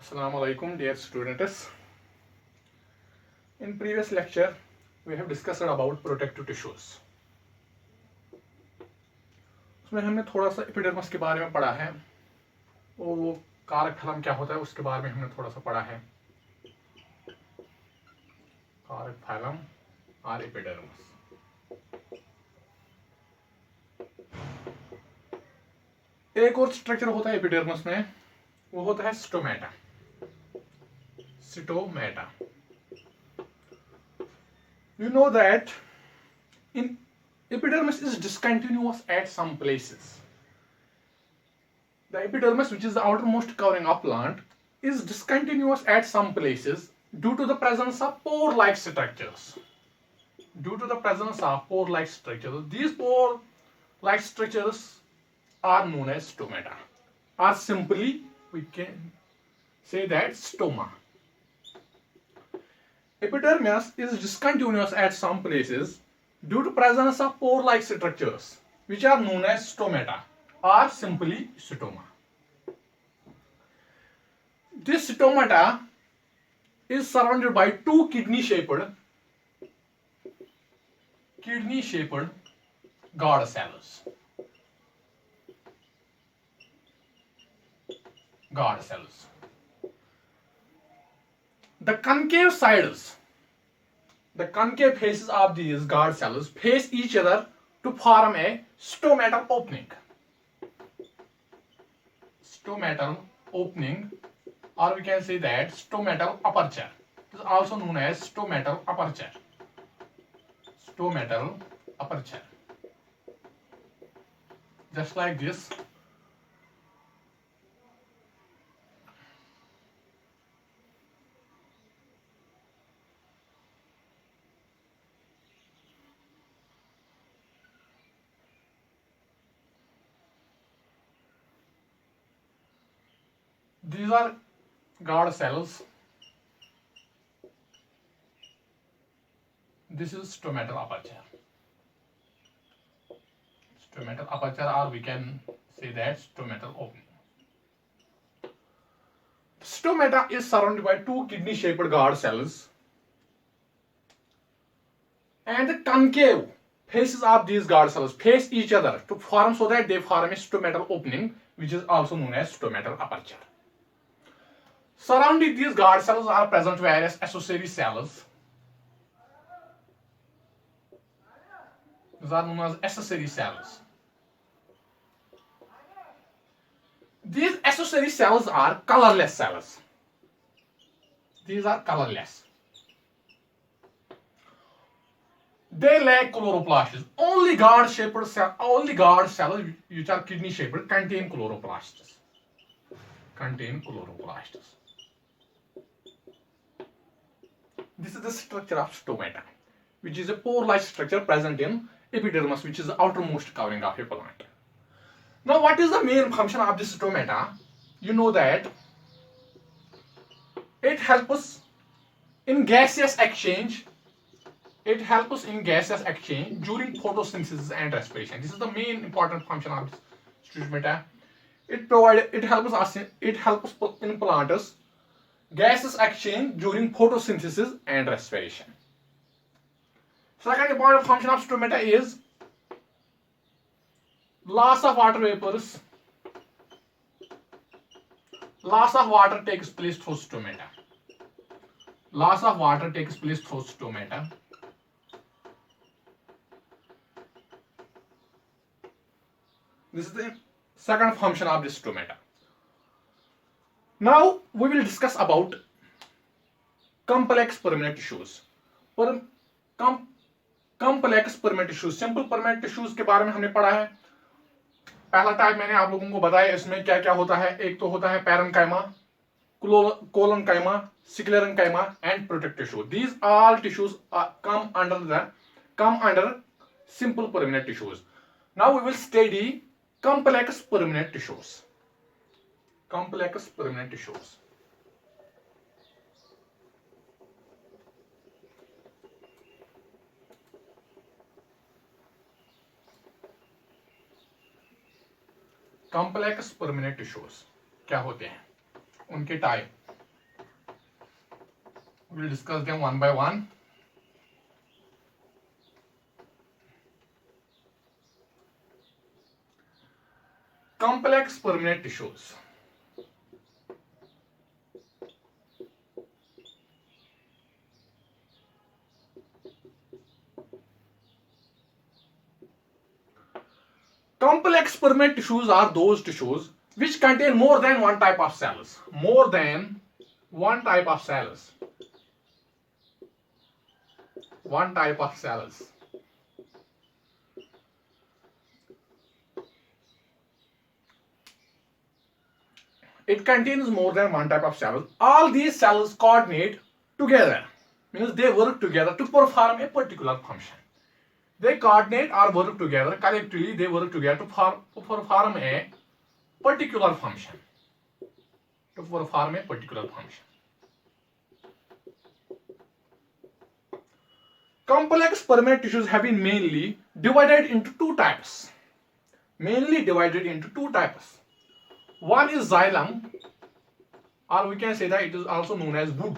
Assalamu alaikum, dear students. In previous lecture, we have discussed about protective tissues. उसमें हमने थोड़ा सा epidermis के बारे में पढ़ा है और वो कारक फलम क्या होता है उसके बारे में हमने थोड़ा सा पढ़ा है. कारक फलम और एपिडर्मिस. एक और स्ट्रक्चर होता है एपिडर्मिस में, वो होता है stomata. Stomata. You know that in epidermis is discontinuous at some places. The epidermis, which is the outermost covering of plant, is discontinuous at some places due to the presence of pore-like structures. Due to the presence of pore-like structures, these pore-like structures are known as stomata. Or simply, we can say that stoma. Epidermis is discontinuous at some places due to presence of pore-like structures, which are known as stomata or simply stoma. This stomata is surrounded by two kidney-shaped guard cells. The concave faces of these guard cells face each other to form a stomatal opening. Or we can say that stomatal aperture. It is also known as stomatal aperture. Just like this. These are guard cells. This is stomatal aperture. Or we can say that stomatal opening. Stomata is surrounded by two kidney-shaped guard cells, and the concave faces of these guard cells face each other to form so that they form a stomatal opening, which is also known as stomatal aperture. Surrounding these guard cells are present various accessory cells. These are known as accessory cells. These accessory cells are colorless cells. These are colorless. They lack chloroplasts. Only guard cells which are kidney shaped contain chloroplasts. This is the structure of stomata, which is a pore-like structure present in epidermis, which is the outermost covering of a plant. Now, what is the main function of this stomata? You know that it helps us in gaseous exchange. During photosynthesis and respiration. This is the main important function of this stomata. It helps us in plants gases exchange during photosynthesis and respiration. Second important function of stomata is loss of water vapors. Loss of water takes place through stomata. This is the second function of this stomata. Now we will discuss about complex permanent tissues. Complex permanent tissues, simple permanent tissues के बारे में हमने पढ़ा है. पहला type मैंने आप लोगों को बताया. इसमें क्या क्या होता है. एक तो होता है parenchyma, collenchyma, sclerenchyma and protective tissue. These all tissues come under simple permanent tissues. Now we will study complex permanent tissues. Complex permanent tissues. Complex permanent tissues क्या होते हैं, उनके type. We'll discuss them one by one. Complex permanent tissues. Complex permanent tissues are those tissues which contain more than one type of cells. More than one type of cells. One type of cells. It contains more than one type of cells. All these cells coordinate together. Means they work together to perform a particular function. They coordinate or work together. Collectively, they work together to perform a particular function. To perform a particular function. Complex permanent tissues have been mainly divided into two types. Mainly divided into two types. One is xylem, or we can say that it is also known as wood.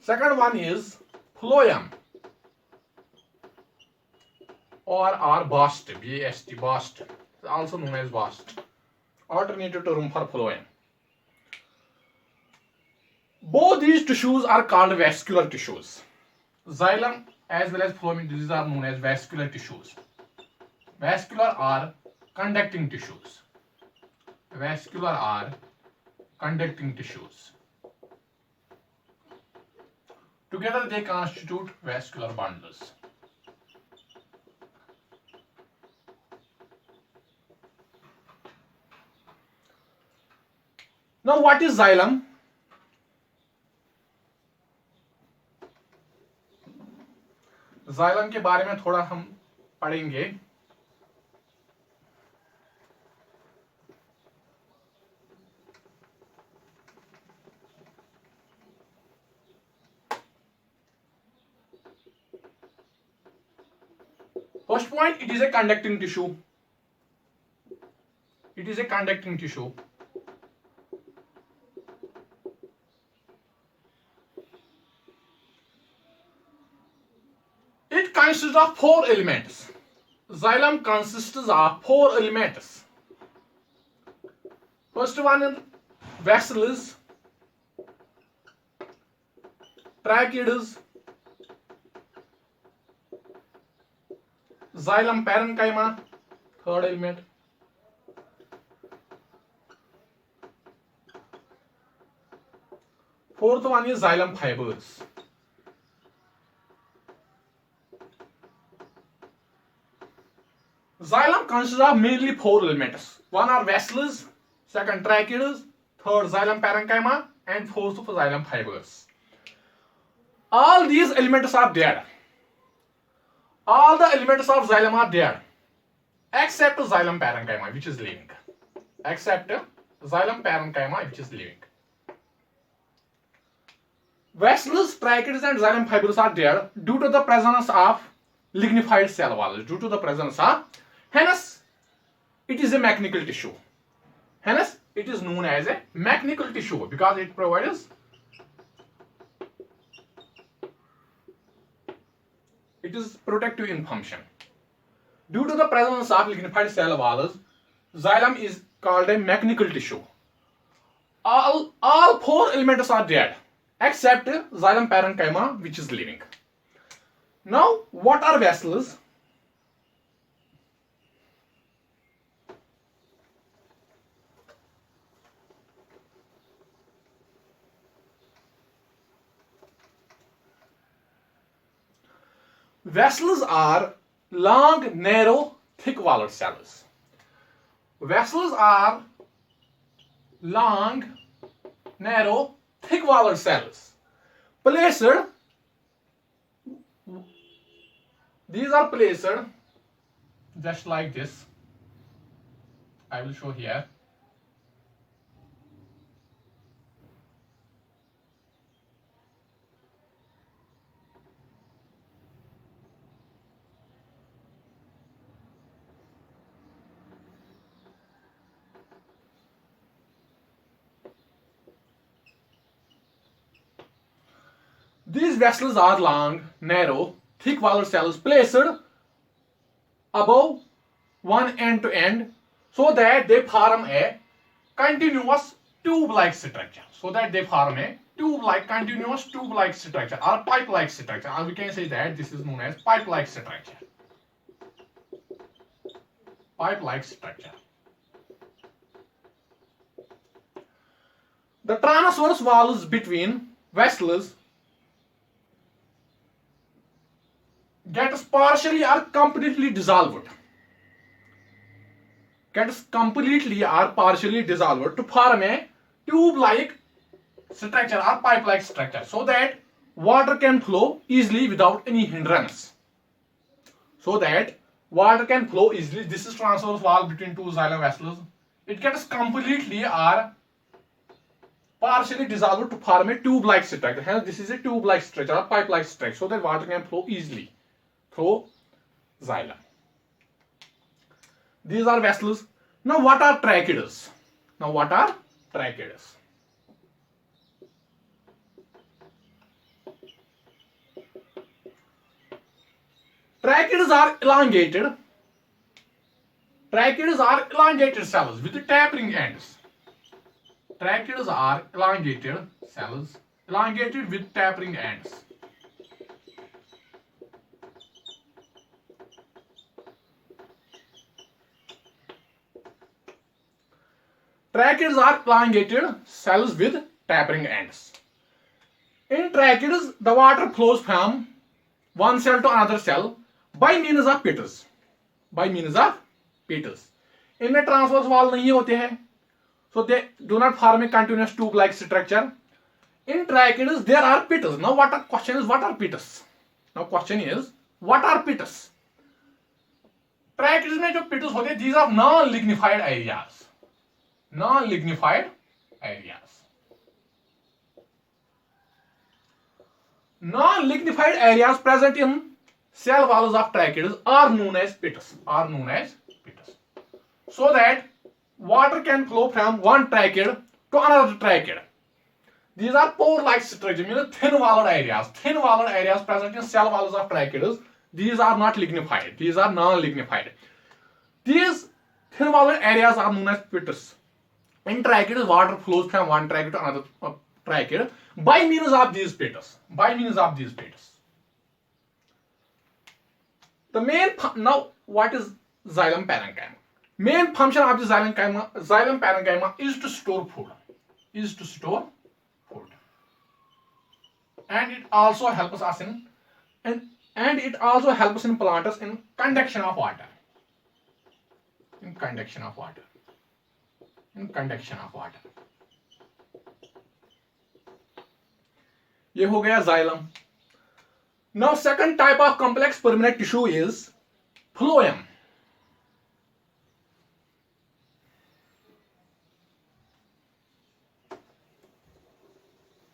Second one is phloem, or bast, B-A-S-T, bast, also known as bast. Alternative term for phloem. Both these tissues are called vascular tissues. Xylem as well as phloem, these are known as vascular tissues. Vascular or conducting tissues. Vascular or conducting tissues. Together they constitute vascular bundles. Now what is xylem? xylem के बारे में थोड़ा हम पढ़ेंगे. First point, it is a conducting tissue. It is a conducting tissue. It consists of four elements. Xylem consists of four elements. First one is vessels, tracheids, xylem parenchyma, third element. Fourth one is xylem fibers. Xylem consists of mainly four elements. One are vessels, second tracheids, third xylem parenchyma, and fourth xylem fibers. All these elements are there. All the elements of xylem are there, except xylem parenchyma, which is living. Except xylem parenchyma, which is living. Vessels, tracheids, and xylem fibers are there due to the presence of lignified cell walls. Due to the presence of, hence, it is a mechanical tissue. Hence, it is known as a mechanical tissue because it provides. It is protective in function. Due to the presence of lignified cell walls, xylem is called a mechanical tissue. All four elements are dead except xylem parenchyma, which is living. Now, what are vessels? Vessels are long, narrow, thick-walled cells. Vessels are long, narrow, thick-walled cells. Placed, these are placed just like this. I will show here. These vessels are long, narrow, thick-walled cells placed above one end to end so that they form a continuous tube-like structure. Continuous tube-like structure or pipe-like structure. Or we can say that this is known as pipe-like structure. Pipe-like structure. The transverse walls between vessels gets partially or completely dissolved. To form a tube-like structure or pipe-like structure so that water can flow easily without any hindrance. This is transverse wall between two xylem vessels. It gets completely or partially dissolved to form a tube-like structure. Hence, this is a tube-like structure or pipe-like structure so that water can flow easily through xylem. These are vessels. Now, what are tracheids? Tracheids are elongated. Cells with tapering ends. Tracheids are elongated cells, with tapering ends. Tracheids are elongated cells with tapering ends. In tracheids, the water flows from one cell to another cell by means of pits. इनमें transverse wall नहीं होते हैं, so they do not form a continuous tube-like structure. In tracheids, there are pits. Now, question is what are pits? Tracheids में जो pits होते हैं, these are non-lignified areas. Non-lignified areas present in cell walls of tracheids are known as pits. So that water can flow from one tracheid to another tracheid. These are pore-like structures, meaning thin-walled areas. Thin-walled areas present in cell walls of tracheids. These are not lignified. These are non-lignified. These thin-walled areas are known as pits. In tracheids, water flows from one tracheid to another tracheid by means of these pits. Now, what is xylem parenchyma? Main function of the xylem parenchyma is to store food. And it also helps us in plants in conduction of water. ये हो गया xylem. Now, second type of complex permanent tissue is phloem.